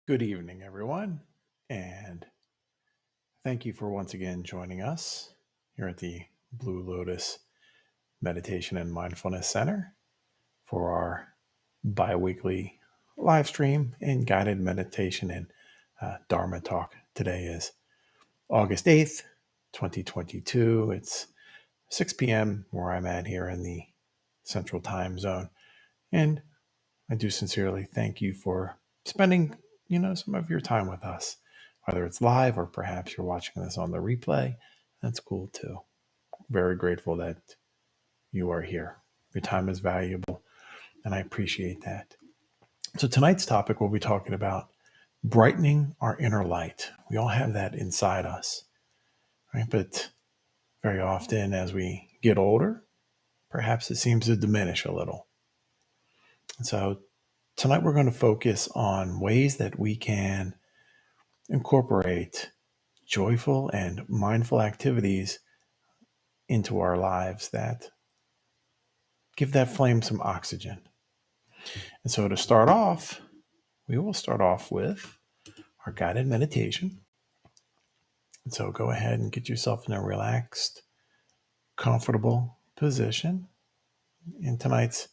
Good evening, everyone, and thank you for once again joining us here at the Blue Lotus Meditation and Mindfulness Center for our bi-weekly live stream and guided meditation and Dharma Talk. Today is August 8th, 2022. It's 6 p.m. where I'm at here in the Central Time Zone, and I do sincerely thank you for spending, some of your time with us, whether it's live or perhaps you're watching this on the replay. That's cool too. Very grateful that you are here. Your time is valuable, and I appreciate that. So tonight's topic, we'll be talking about brightening our inner light. We all have that inside us, right? But very often as we get older, perhaps it seems to diminish a little. And so tonight we're going to focus on ways that we can incorporate joyful and mindful activities into our lives that give that flame some oxygen. And so to start off, we will start off with our guided meditation. And so go ahead and get yourself in a relaxed, comfortable position. And tonight's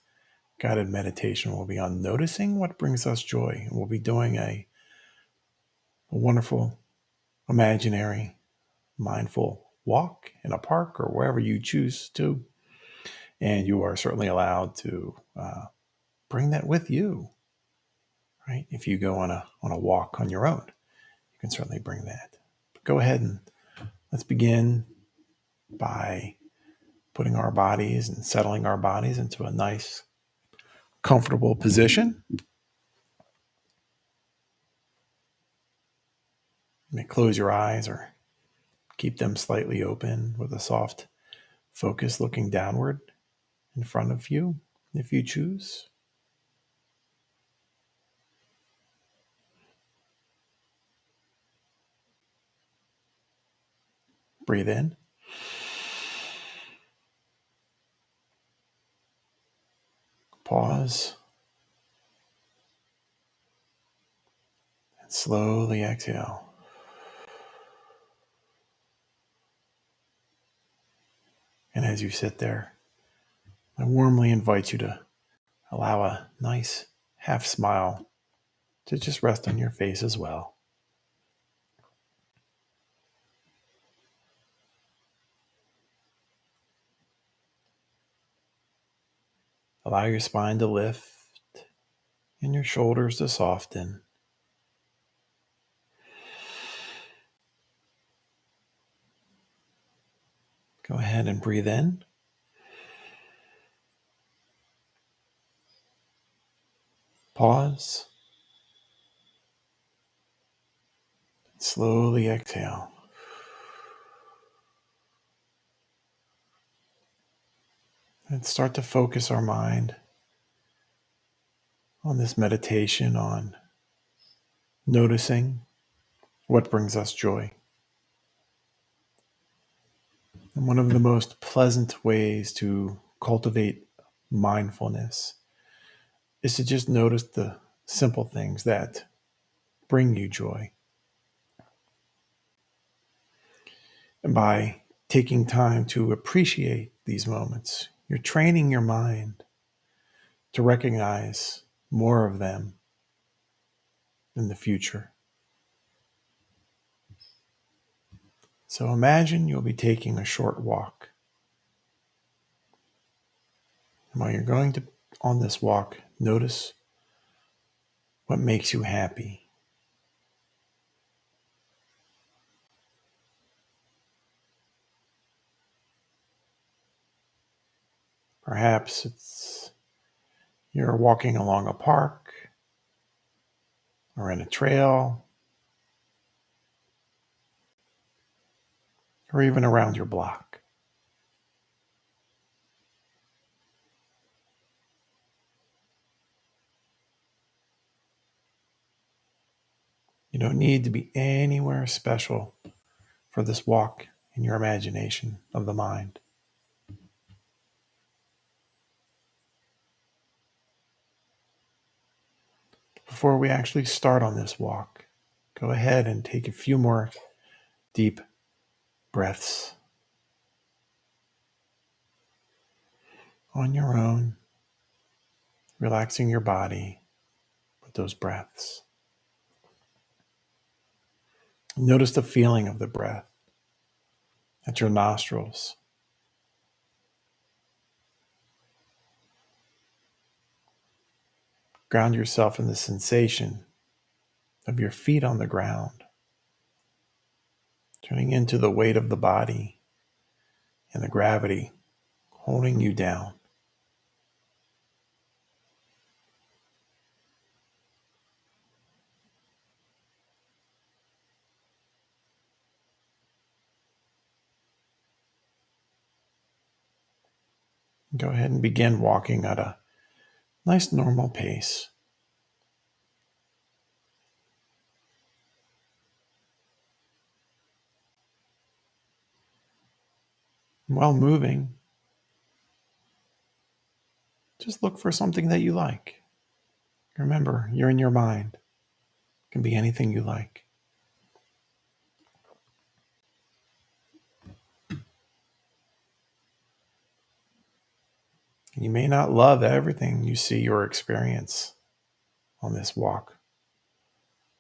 guided meditation will be on noticing what brings us joy. And we'll be doing a wonderful, imaginary, mindful walk in a park or wherever you choose to. And you are certainly allowed to bring that with you, right? If you go on a walk on your own, you can certainly bring that. But go ahead and let's begin by putting our bodies and settling our bodies into a nice, comfortable position. You may close your eyes or keep them slightly open with a soft focus looking downward in front of you if you choose. Breathe in. Pause. And slowly exhale. And as you sit there, I warmly invite you to allow a nice half smile to just rest on your face as well. Allow your spine to lift and your shoulders to soften. Go ahead and breathe in. Pause. Slowly exhale. And start to focus our mind on this meditation on noticing what brings us joy. And one of the most pleasant ways to cultivate mindfulness is to just notice the simple things that bring you joy. And by taking time to appreciate these moments, you're training your mind to recognize more of them in the future. So imagine you'll be taking a short walk. And while you're going on this walk, notice what makes you happy. Perhaps you're walking along a park or in a trail or even around your block. You don't need to be anywhere special for this walk in your imagination of the mind. Before we actually start on this walk, go ahead and take a few more deep breaths on your own, relaxing your body with those breaths. Notice the feeling of the breath at your nostrils. Ground yourself in the sensation of your feet on the ground, turning into the weight of the body and the gravity holding you down. Go ahead and begin walking at a nice normal pace. While moving, just look for something that you like. Remember, you're in your mind. It can be anything you like. You may not love everything you see or experience on this walk,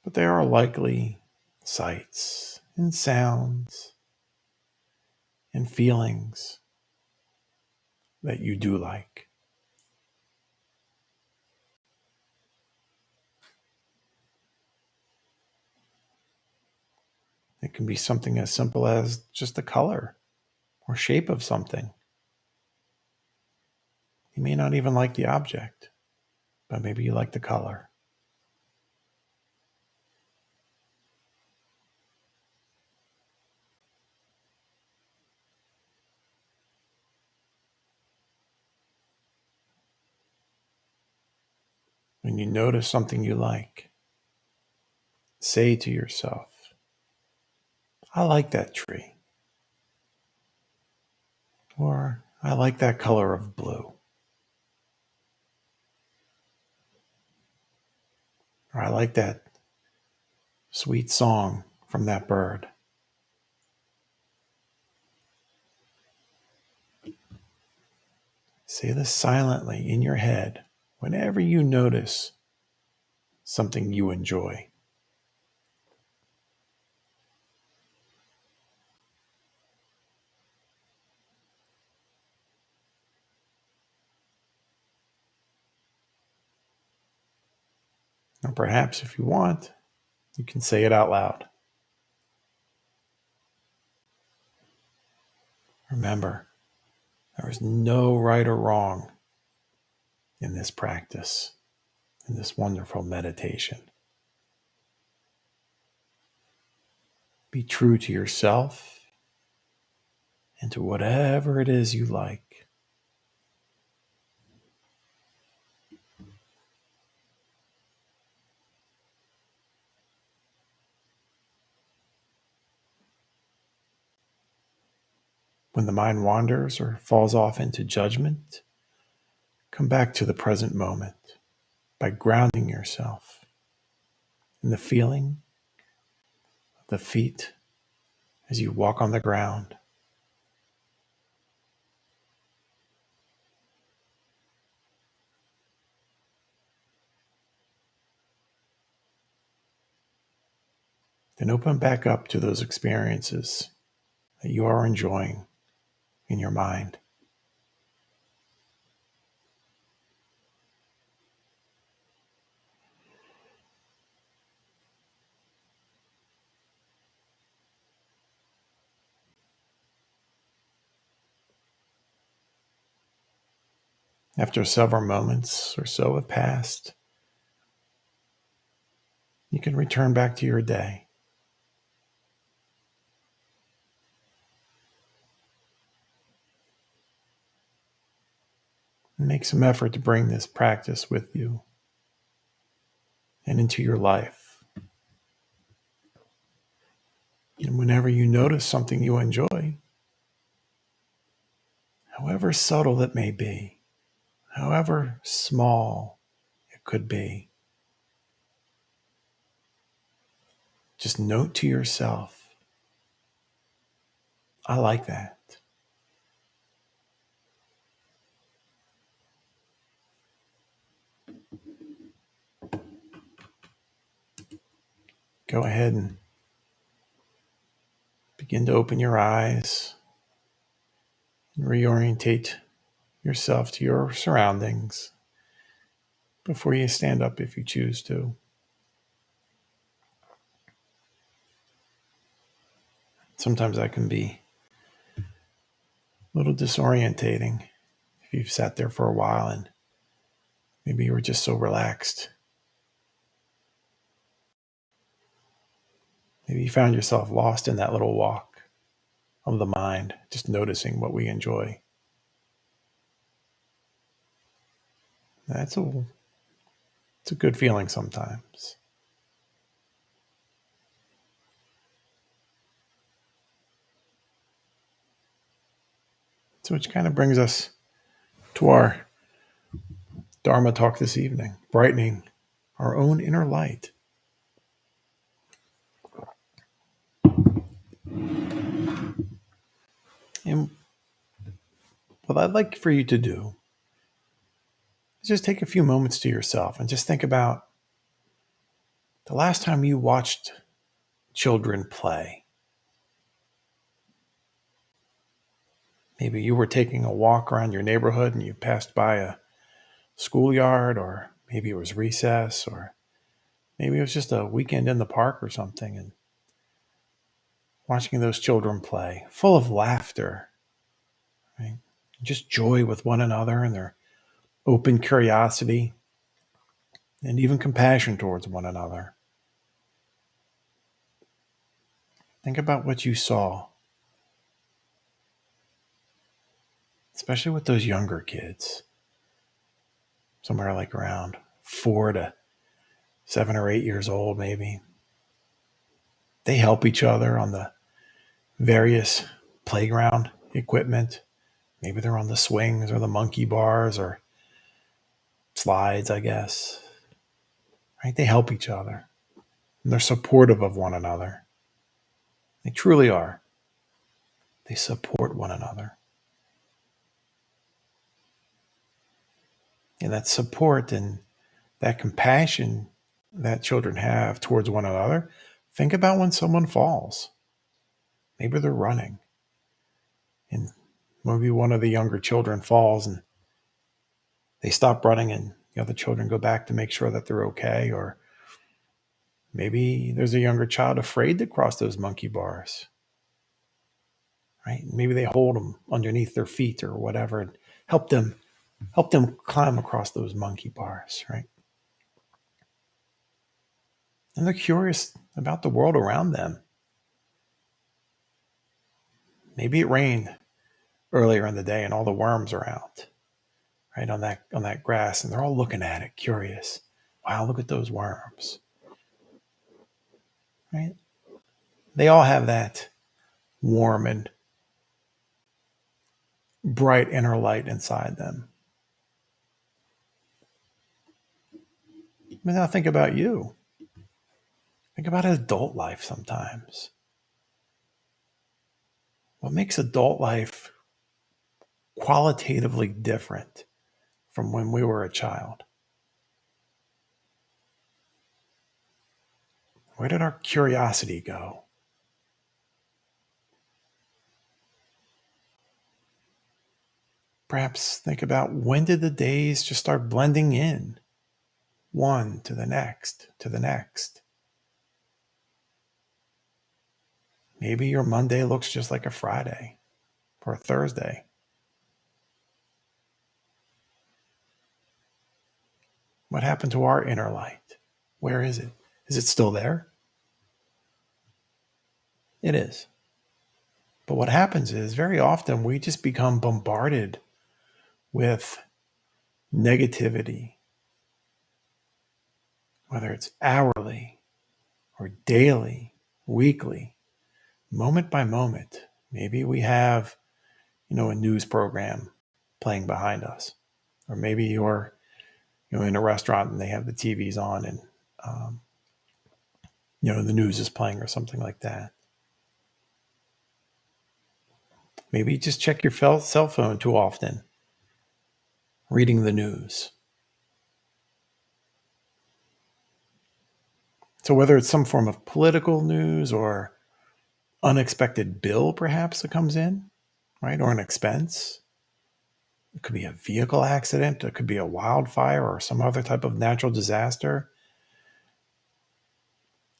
but there are likely sights and sounds and feelings that you do like. It can be something as simple as just the color or shape of something. You may not even like the object, but maybe you like the color. When you notice something you like, say to yourself, I like that tree. Or I like that color of blue. Or I like that sweet song from that bird. Say this silently in your head whenever you notice something you enjoy. Or perhaps if you want, you can say it out loud. Remember, there is no right or wrong in this practice, in this wonderful meditation. Be true to yourself and to whatever it is you like. When the mind wanders or falls off into judgment, come back to the present moment by grounding yourself in the feeling of the feet as you walk on the ground. Then open back up to those experiences that you are enjoying in your mind. After several moments or so have passed, you can return back to your day. Make some effort to bring this practice with you and into your life. And whenever you notice something you enjoy, however subtle it may be, however small it could be, Just note to yourself, I like that. Go ahead and begin to open your eyes and reorientate yourself to your surroundings before you stand up if you choose to. Sometimes that can be a little disorientating if you've sat there for a while and maybe you were just so relaxed. Maybe you found yourself lost in that little walk of the mind, just noticing what we enjoy. It's a good feeling sometimes. So which kind of brings us to our Dharma Talk this evening, brightening our own inner light. And what I'd like for you to do is just take a few moments to yourself and just think about the last time you watched children play. Maybe you were taking a walk around your neighborhood and you passed by a schoolyard, or maybe it was recess, or maybe it was just a weekend in the park or something, and watching those children play, full of laughter, right? Just joy with one another and their open curiosity and even compassion towards one another. Think about what you saw, especially with those younger kids, somewhere like around 4 to 7 or 8 years old, maybe. They help each other on the various playground equipment. Maybe they're on the swings or the monkey bars or slides, I guess. Right? They help each other. And they're supportive of one another. They truly are. They support one another. And that support and that compassion that children have towards one another, think about when someone falls. Maybe they're running and maybe one of the younger children falls and they stop running and the other children go back to make sure that they're okay. Or maybe there's a younger child afraid to cross those monkey bars, right? Maybe they hold them underneath their feet or whatever and help them climb across those monkey bars, right? And they're curious about the world around them. Maybe it rained earlier in the day and all the worms are out, right, on that grass, and they're all looking at it, curious. Wow, look at those worms, right? They all have that warm and bright inner light inside them. But now think about you. Think about adult life sometimes. What makes adult life qualitatively different from when we were a child? Where did our curiosity go? Perhaps think about, when did the days just start blending in, one to the next, to the next? Maybe your Monday looks just like a Friday or a Thursday. What happened to our inner light? Where is it? Is it still there? It is. But what happens is, very often we just become bombarded with negativity, whether it's hourly or daily, weekly, moment by moment. Maybe we have, a news program playing behind us, or maybe you're, in a restaurant and they have the TVs on, and the news is playing or something like that. Maybe you just check your cell phone too often, reading the news. So whether it's some form of political news or unexpected bill perhaps that comes in, right? Or an expense. It could be a vehicle accident. It could be a wildfire or some other type of natural disaster.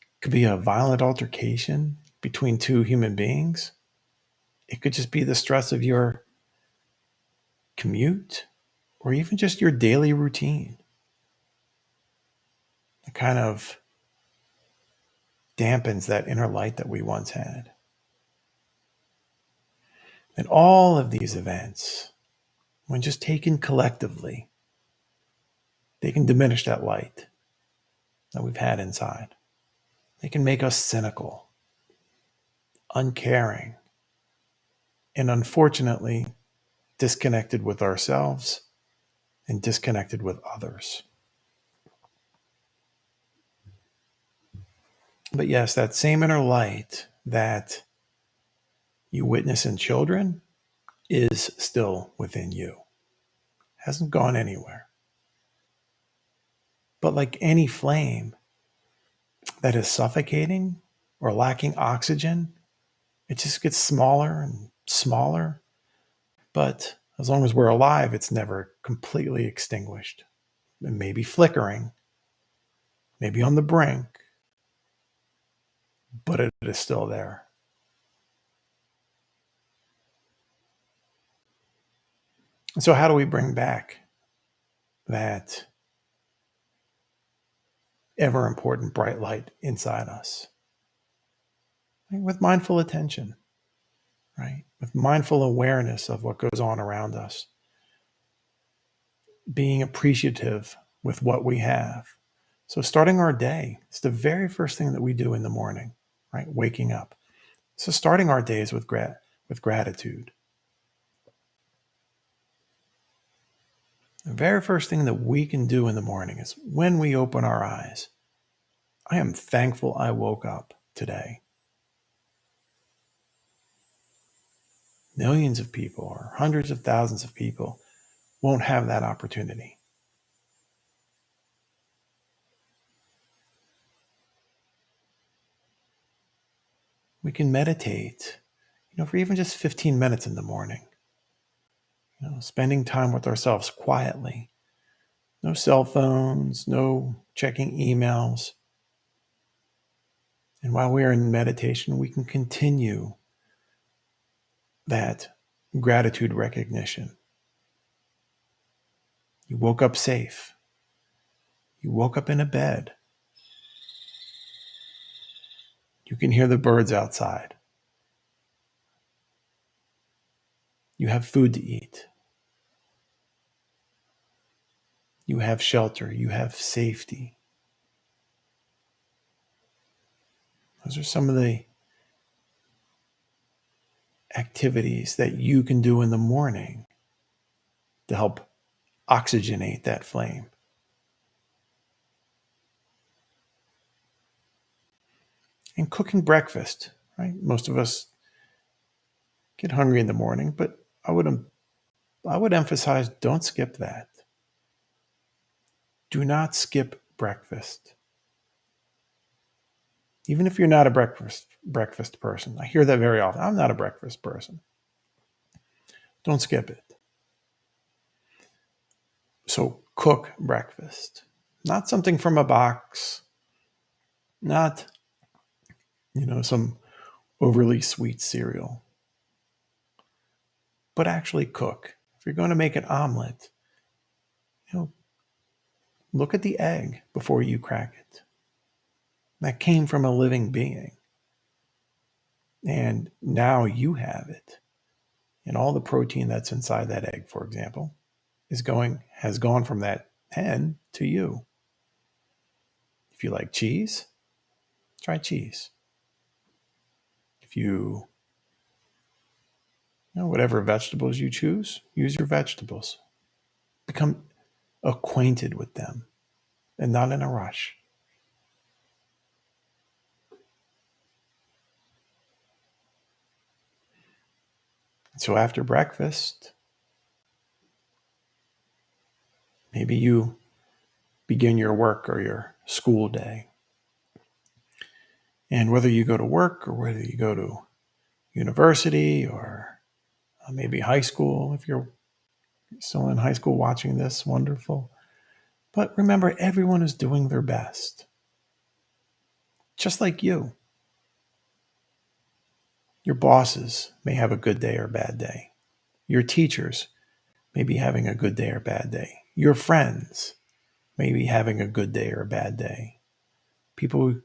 It could be a violent altercation between two human beings. It could just be the stress of your commute or even just your daily routine. It kind of dampens that inner light that we once had. And all of these events, when just taken collectively, they can diminish that light that we've had inside. They can make us cynical, uncaring, and unfortunately, disconnected with ourselves and disconnected with others. But yes, that same inner light that you witness in children is still within you. Hasn't gone anywhere. But like any flame that is suffocating or lacking oxygen, it just gets smaller and smaller. But as long as we're alive, it's never completely extinguished. It may be flickering, maybe on the brink, but it is still there. So how do we bring back that ever important bright light inside us? Right? With mindful attention, right? With mindful awareness of what goes on around us, being appreciative with what we have. So starting our day, it's the very first thing that we do in the morning, right? Waking up. So starting our days with gratitude. The very first thing that we can do in the morning is when we open our eyes. I am thankful I woke up today. Millions of people or hundreds of thousands of people won't have that opportunity. We can meditate, for even just 15 minutes in the morning. Spending time with ourselves quietly. No cell phones, no checking emails. And while we are in meditation, we can continue that gratitude recognition. You woke up safe. You woke up in a bed. You can hear the birds outside. You have food to eat. You have shelter. You have safety. Those are some of the activities that you can do in the morning to help oxygenate that flame. And cooking breakfast, right? Most of us get hungry in the morning, but I would emphasize, don't skip that. Do not skip breakfast. Even if you're not a breakfast person. I hear that very often. I'm not a breakfast person. Don't skip it. So cook breakfast. Not something from a box. Not, some overly sweet cereal. But actually cook. If you're going to make an omelet, look at the egg before you crack it. That came from a living being. And now you have it. And all the protein that's inside that egg, for example, has gone from that hen to you. If you like cheese, try cheese. If whatever vegetables you choose, use your vegetables. Become acquainted with them and not in a rush. So after breakfast, maybe you begin your work or your school day. And whether you go to work or whether you go to university or maybe high school, if you're still in high school watching this, wonderful. But remember, everyone is doing their best, just like you. Your bosses may have a good day or a bad day. Your teachers may be having a good day or a bad day. Your friends may be having a good day or a bad day. People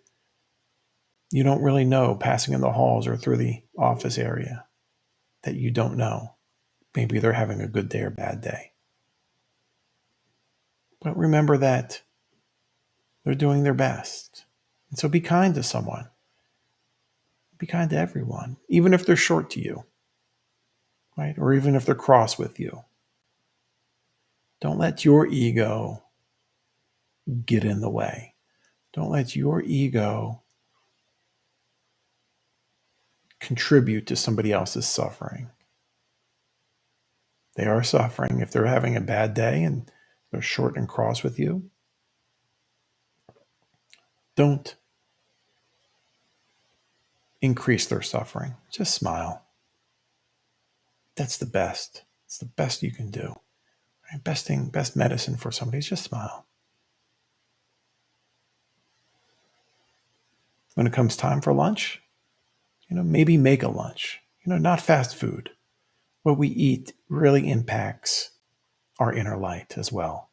you don't really know passing in the halls or through the office area that you don't know. Maybe they're having a good day or bad day. But remember that they're doing their best. And so be kind to someone. Be kind to everyone, even if they're short to you, right? Or even if they're cross with you. Don't let your ego get in the way. Don't let your ego contribute to somebody else's suffering. They are suffering. If they're having a bad day and they're short and cross with you, don't increase their suffering. Just smile. That's the best. It's the best you can do. Right? Best medicine for somebody is just smile. When it comes time for lunch, maybe make a lunch. Not fast food. What we eat really impacts our inner light as well.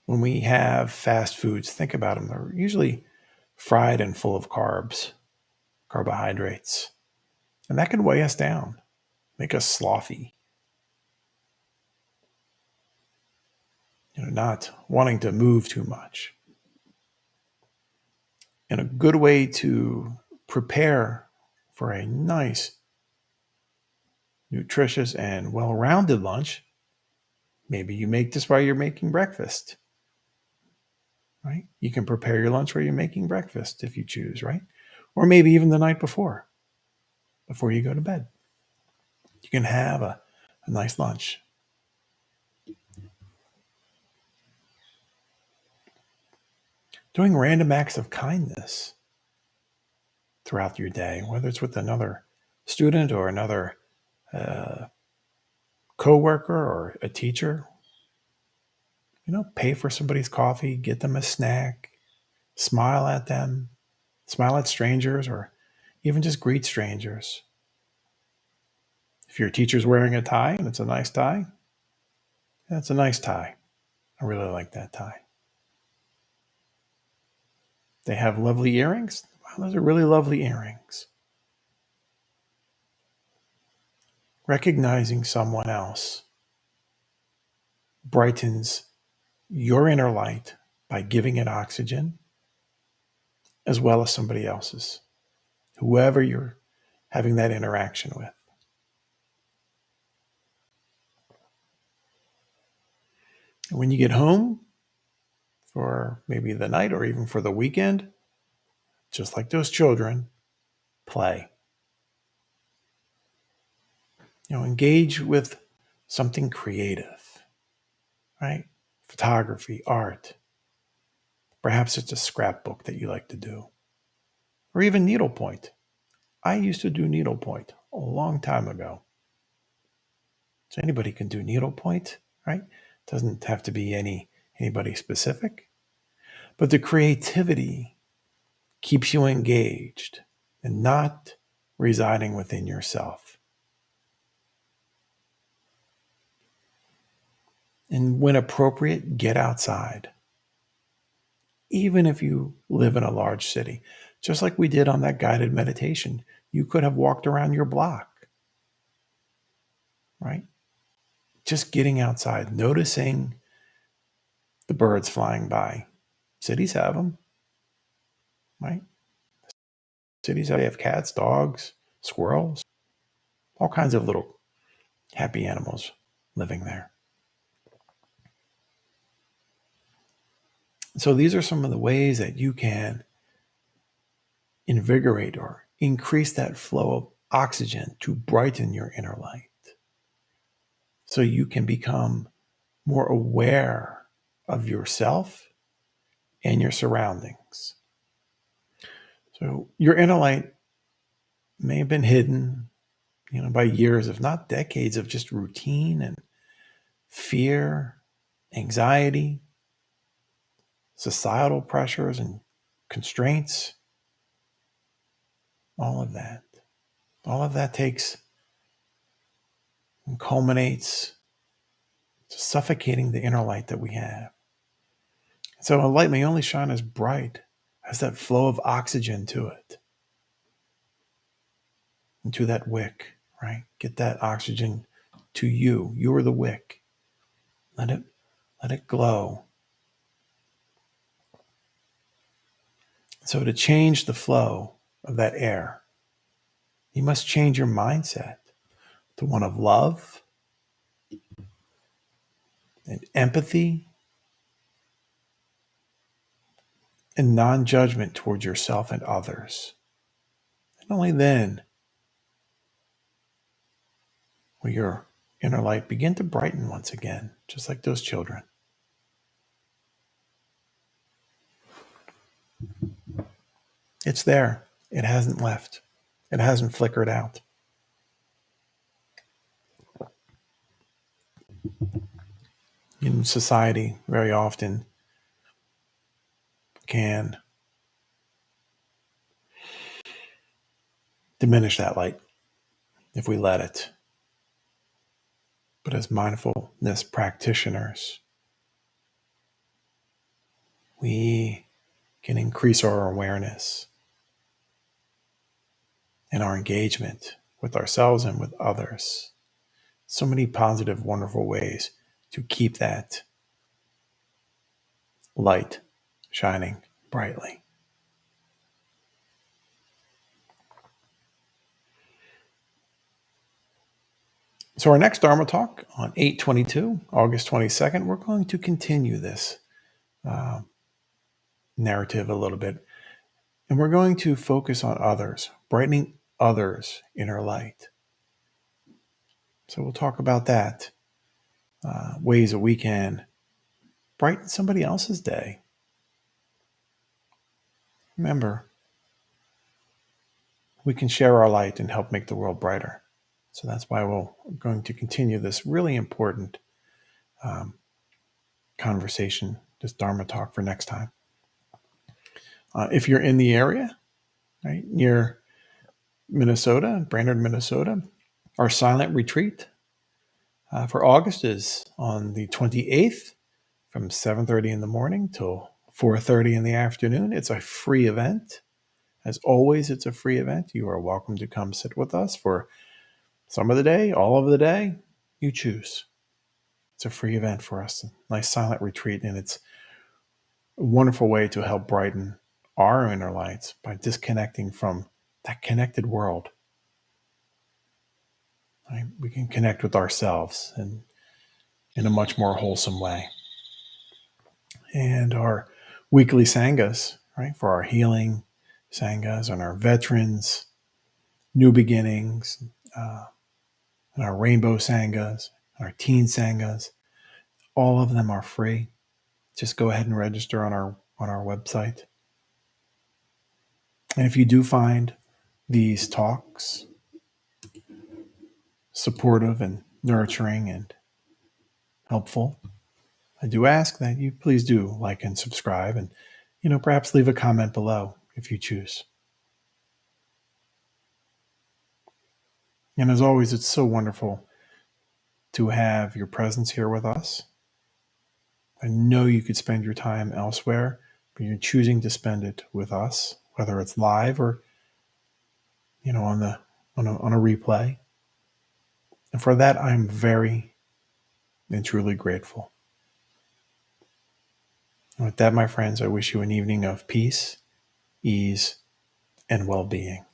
When we have fast foods, think about them. They're usually fried and full of carbs, carbohydrates. And that can weigh us down, make us sloppy. Not wanting to move too much. And a good way to prepare for a nice, nutritious, and well-rounded lunch, maybe you make this while you're making breakfast, right? You can prepare your lunch while you're making breakfast if you choose, right? Or maybe even the night before you go to bed. You can have a nice lunch. Doing random acts of kindness throughout your day, whether it's with another student or another coworker or a teacher. Pay for somebody's coffee, get them a snack, smile at them, smile at strangers, or even just greet strangers. If your teacher's wearing a tie and it's a nice tie, that's a nice tie. I really like that tie. They have lovely earrings. Wow, those are really lovely earrings. Recognizing someone else brightens your inner light by giving it oxygen, as well as somebody else's, whoever you're having that interaction with. When you get home for maybe the night or even for the weekend, just like those children, play. Engage with something creative, right? Photography, art. Perhaps it's a scrapbook that you like to do, or even needlepoint. I used to do needlepoint a long time ago. So anybody can do needlepoint, right? Doesn't have to be anybody specific. But the creativity keeps you engaged and not residing within yourself. And when appropriate, get outside. Even if you live in a large city, just like we did on that guided meditation, you could have walked around your block, right? Just getting outside, noticing the birds flying by. Cities have them, right? Cities have cats, dogs, squirrels, all kinds of little happy animals living there. So these are some of the ways that you can invigorate or increase that flow of oxygen to brighten your inner light so you can become more aware of yourself and your surroundings. So your inner light may have been hidden, by years, if not decades, of just routine and fear, anxiety, societal pressures and constraints, all of that. All of that takes and culminates to suffocating the inner light that we have. So a light may only shine as bright as that flow of oxygen to it, into that wick, right? Get that oxygen to you. You are the wick. Let it glow. So to change the flow of that air, you must change your mindset to one of love and empathy and non-judgment towards yourself and others. And only then will your inner light begin to brighten once again, just like those children. It's there. It hasn't left. It hasn't flickered out. In society, very often can diminish that light if we let it. But as mindfulness practitioners, we can increase our awareness and our engagement with ourselves and with others. So many positive, wonderful ways to keep that light shining brightly. So our next Dharma Talk on 8/22, August 22nd, we're going to continue this narrative a little bit. And we're going to focus on others, brightening others' inner light. So we'll talk about that, ways that we can brighten somebody else's day. Remember, we can share our light and help make the world brighter. So that's why we're going to continue this really important conversation, this Dharma Talk, for next time. If you're in the area, right, near Minnesota, Brainerd, Minnesota, our silent retreat for August is on the 28th from 7:30 in the morning till 4:30 in the afternoon. It's a free event. As always, it's a free event. You are welcome to come sit with us for some of the day, all of the day. You choose. It's a free event for us. A nice silent retreat, and it's a wonderful way to help brighten our inner lights by disconnecting from that connected world. Right? We can connect with ourselves and in a much more wholesome way. And our weekly sanghas, right, for our healing sanghas and our veterans, new beginnings, and our rainbow sanghas, our teen sanghas, all of them are free. Just go ahead and register on our website. And if you do find these talks supportive and nurturing and helpful, I do ask that you please do like and subscribe, and perhaps leave a comment below if you choose. And as always, it's so wonderful to have your presence here with us. I know you could spend your time elsewhere, but you're choosing to spend it with us, whether it's live or on a replay. And for that, I'm very and truly grateful. And with that, my friends, I wish you an evening of peace, ease, and well-being.